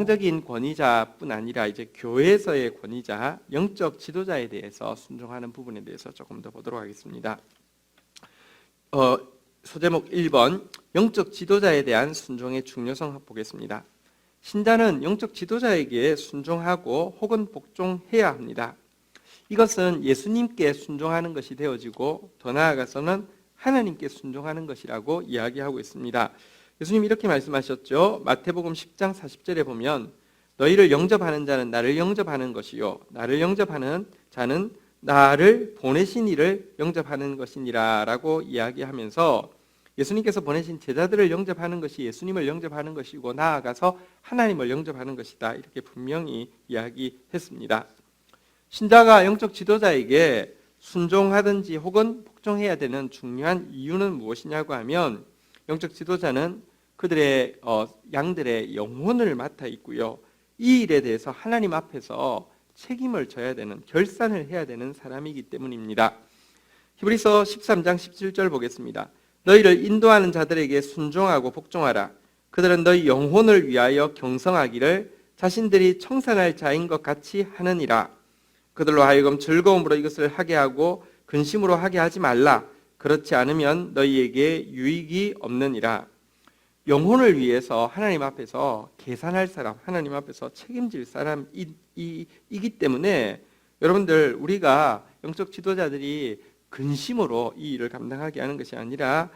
일방적인 권위자뿐 아니라 이제 교회에서의 권위자, 영적 지도자에 대해서 순종하는 부분에 대해서 조금 더 보도록 하겠습니다. 소제목 1번 영적 지도자에 대한 순종의 중요성 보겠습니다. 신자는 영적 지도자에게 순종하고 혹은 복종해야 합니다. 이것은 예수님께 순종하는 것이 되어지고 더 나아가서는 하나님께 순종하는 것이라고 이야기하고 있습니다. 예수님이 이렇게 말씀하셨죠. 마태복음 10장 40절에 보면 너희를 영접하는 자는 나를 영접하는 것이요 나를 영접하는 자는 나를 보내신 이를 영접하는 것이니라 라고 이야기하면서 예수님께서 보내신 제자들을 영접하는 것이 예수님을 영접하는 것이고 나아가서 하나님을 영접하는 것이다 이렇게 분명히 이야기했습니다. 신자가 영적 지도자에게 순종하든지 혹은 복종해야 되는 중요한 이유는 무엇이냐고 하면 영적 지도자는 그들의 양들의 영혼을 맡아 있고요. 이 일에 대해서 하나님 앞에서 책임을 져야 되는, 결산을 해야 되는 사람이기 때문입니다. 히브리서 13장 17절 보겠습니다. 너희를 인도하는 자들에게 순종하고 복종하라. 그들은 너희 영혼을 위하여 경성하기를 자신들이 청산할 자인 것 같이 하느니라. 그들로 하여금 즐거움으로 이것을 하게 하고 근심으로 하게 하지 말라. 그렇지 않으면 너희에게 유익이 없느니라. 영혼을 위해서 하나님 앞에서 계산할 사람, 하나님 앞에서 책임질 사람이기 때문에 여러분들 우리가 영적 지도자들이 근심으로 이 일을 감당하게 하는 것이 아니라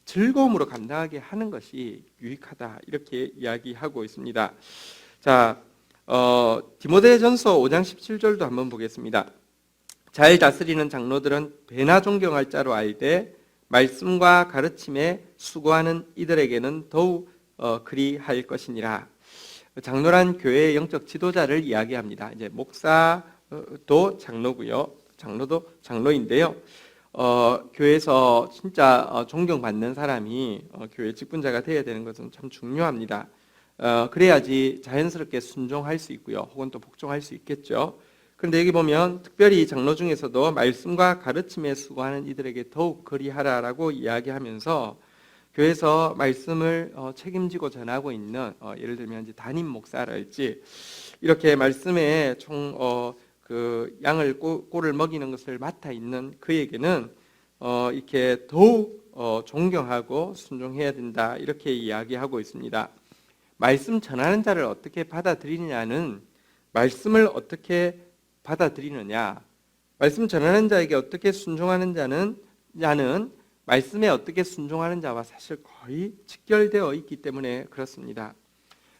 즐거움으로 감당하게 하는 것이 유익하다 이렇게 이야기하고 있습니다. 자, 디모데전서 5장 17절도 한번 보겠습니다. 잘 다스리는 장로들은 배나 존경할 자로 알되 말씀과 가르침에 수고하는 이들에게는 더욱 그리할 것이니라. 장로란 교회의 영적 지도자를 이야기합니다. 이제 목사도 장로고요, 장로도 장로인데요. 교회에서 진짜 존경받는 사람이 교회 직분자가 되어야 되는 것은 참 중요합니다. 그래야지 자연스럽게 순종할 수 있고요, 혹은 또 복종할 수 있겠죠. 그런데 여기 보면 특별히 장로 중에서도 말씀과 가르침에 수고하는 이들에게 더욱 그리하라라고 이야기하면서 교회에서 말씀을 책임지고 전하고 있는 예를 들면 이제 담임 목사랄지 이렇게 말씀에 그 양을 꼴을 먹이는 것을 맡아 있는 그에게는 이렇게 더욱 존경하고 순종해야 된다 이렇게 이야기하고 있습니다. 말씀 전하는 자를 어떻게 받아들이느냐는 말씀을 어떻게 받아들이느냐, 말씀 전하는 자에게 어떻게 순종하는 자는 말씀에 어떻게 순종하는 자와 사실 거의 직결되어 있기 때문에 그렇습니다.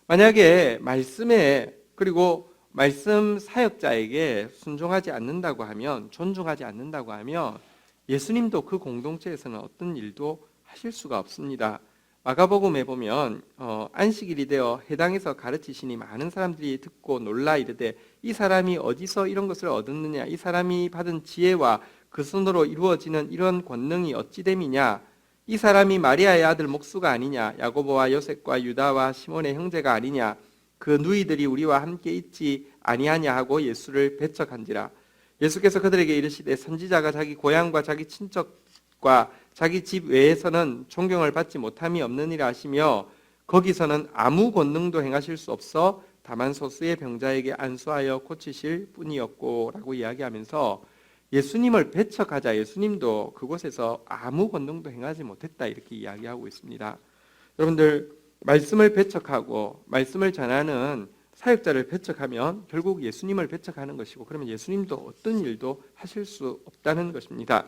만약에 말씀에 그리고 말씀 사역자에게 순종하지 않는다고 하면, 존중하지 않는다고 하면 예수님도 그 공동체에서는 어떤 일도 하실 수가 없습니다. 마가복음에 보면 안식일이 되어 회당에서 가르치시니 많은 사람들이 듣고 놀라 이르되 이 사람이 어디서 이런 것을 얻었느냐, 이 사람이 받은 지혜와 그 손으로 이루어지는 이런 권능이 어찌 됨이냐, 이 사람이 마리아의 아들 목수가 아니냐, 야고보와 요셉과 유다와 시몬의 형제가 아니냐, 그 누이들이 우리와 함께 있지 아니하냐 하고 예수를 배척한지라. 예수께서 그들에게 이르시되 선지자가 자기 고향과 자기 친척과 자기 집 외에서는 존경을 받지 못함이 없느니라 하시며 거기서는 아무 권능도 행하실 수 없어 다만 소수의 병자에게 안수하여 고치실 뿐이었고 라고 이야기하면서 예수님을 배척하자 예수님도 그곳에서 아무 권능도 행하지 못했다 이렇게 이야기하고 있습니다. 여러분들 말씀을 배척하고 말씀을 전하는 사역자를 배척하면 결국 예수님을 배척하는 것이고 그러면 예수님도 어떤 일도 하실 수 없다는 것입니다.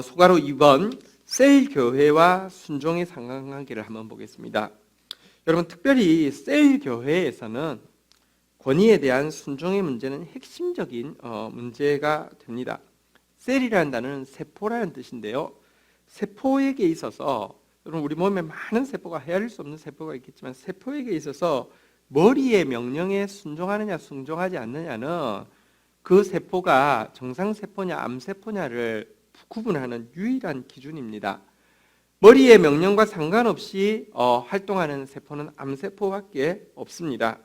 소가로 2번 셀 교회와 순종의 상관관계를 한번 보겠습니다. 여러분 특별히 셀 교회에서는 권위에 대한 순종의 문제는 핵심적인 문제가 됩니다. 셀이라는 단어는 세포라는 뜻인데요. 세포에게 있어서 여러분 우리 몸에 많은 세포가 헤아릴 수 없는 세포가 있겠지만 세포에게 있어서 머리의 명령에 순종하느냐 순종하지 않느냐는 그 세포가 정상세포냐 암세포냐를 구분하는 유일한 기준입니다. 머리의 명령과 상관없이 활동하는 세포는 암세포밖에 없습니다.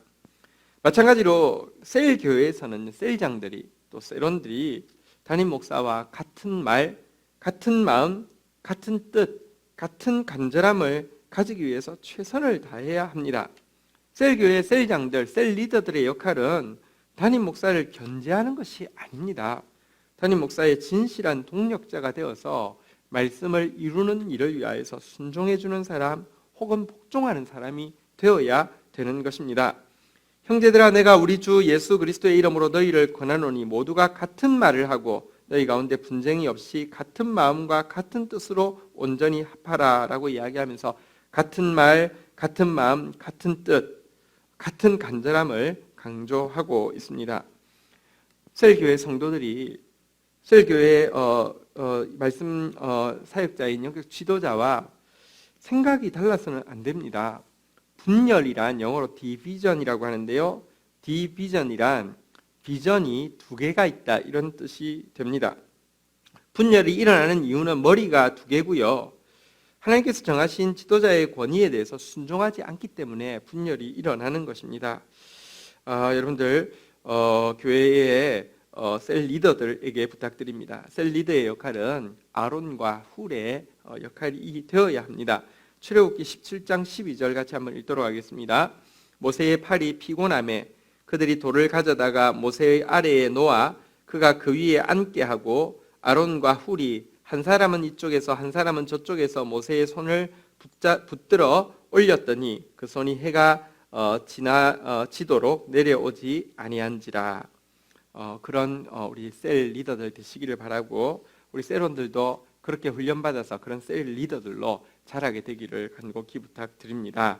마찬가지로 셀 교회에서는 셀장들이 또 셀원들이 담임 목사와 같은 말, 같은 마음, 같은 뜻, 같은 간절함을 가지기 위해서 최선을 다해야 합니다. 셀교회 셀장들, 셀 리더들의 역할은 담임 목사를 견제하는 것이 아닙니다. 담임 목사의 진실한 동력자가 되어서 말씀을 이루는 일을 위하여서 순종해 주는 사람 혹은 복종하는 사람이 되어야 되는 것입니다. 형제들아, 내가 우리 주 예수 그리스도의 이름으로 너희를 권하노니 모두가 같은 말을 하고 너희 가운데 분쟁이 없이 같은 마음과 같은 뜻으로 온전히 합하라 라고 이야기하면서 같은 말, 같은 마음, 같은 뜻, 같은 간절함을 강조하고 있습니다. 셀교회 성도들이 셀교회 말씀 사역자인 영적 지도자와 생각이 달라서는 안 됩니다. 분열이란 영어로 디비전이라고 하는데요. 디비전이란 비전이 두 개가 있다 이런 뜻이 됩니다. 분열이 일어나는 이유는 머리가 두 개고요. 하나님께서 정하신 지도자의 권위에 대해서 순종하지 않기 때문에 분열이 일어나는 것입니다. 여러분들 교회의 셀 리더들에게 부탁드립니다. 셀 리더의 역할은 아론과 훌의 역할이 되어야 합니다. 출애굽기 17장 12절 같이 한번 읽도록 하겠습니다. 모세의 팔이 피곤함에 그들이 돌을 가져다가 모세의 아래에 놓아 그가 그 위에 앉게 하고 아론과 훌이 한 사람은 이쪽에서 한 사람은 저쪽에서 모세의 손을 붙들어 올렸더니 그 손이 해가 지도록 내려오지 아니한지라. 그런 우리 셀 리더들 되시기를 바라고 우리 셀원들도 그렇게 훈련받아서 그런 셀 리더들로 자라게 되기를 간곡히 부탁드립니다.